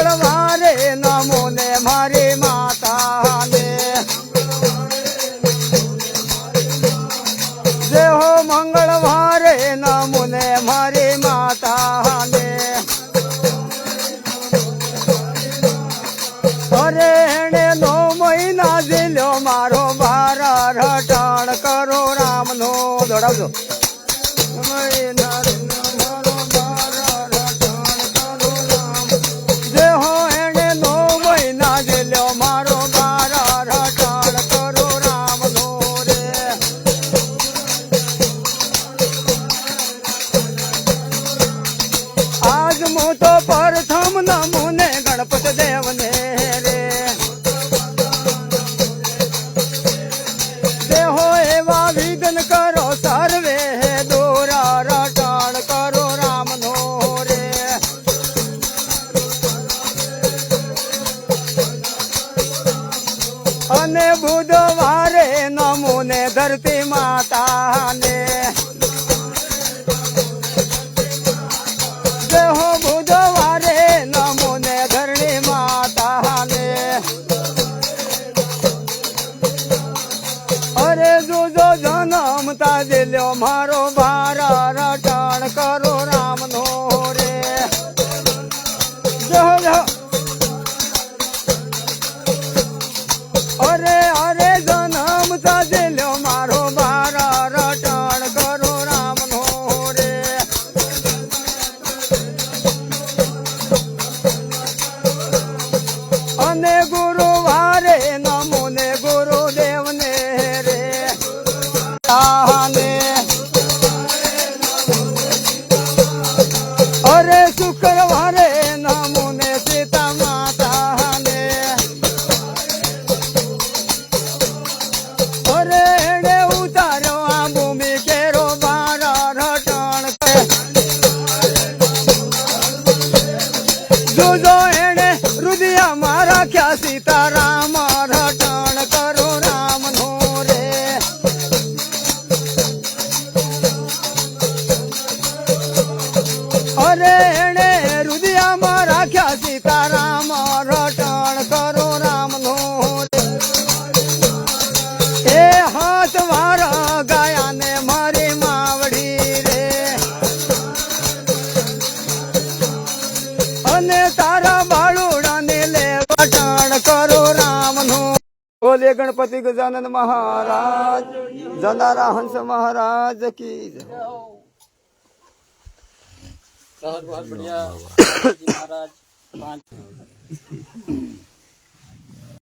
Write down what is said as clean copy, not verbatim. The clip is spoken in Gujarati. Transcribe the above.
મંગળવારે નમો ને મારી માતાને જય હો મંગળવારે નમો ને મારી માતાને અરે એને 9 મહિના જીલ્યો મારો બારા રટણ કરો રામનો દોડાવજો જે હો એને 9 મહિના જીલ્યો મારો બારા રટણ કરો રામનો રે આજ હું તો પ્રથમ નમુને ગણપત દેવને રે દેહો એવા વિઘ્ન કરો સર્વે દોરા રટણ કરો રામનો રે અને બુધવારે નમુને ધરતી માતાને હો બુધવારે નમો ને ધરણી માતાને અરે જોજો જન્મ તાજલ્યો મારો બારા રટણ કરો રામનો રે જો અરે અરે જન્મ તાજલ્યો મારો બારા રટણ કરો રામનો રે અને ગુરુવારે નમો ને ગુરુદેવને રે આને અરે શુક્રવારે નમો ને સીતા માતાને અરે એને ઉતાર્યો આ ભૂમિ કેરો બારા રટણ જોજો એને હૃદયમાં રાખ્યા સીતારામ રટણ કરો રામનો રે અરે એને હૃદયમાં રાખ્યા સીતારામ રટણ કરો રામનો રે એ હાથ વાર ગયા ને મારી માવડી રે અને તારા બાળુડાને લે વટણ કરો રામનો બોલે ગણપતિ ગજાનન મહારાજ જનારા હંસ મહારાજ કી જય बहुत बढ़िया महाराज 5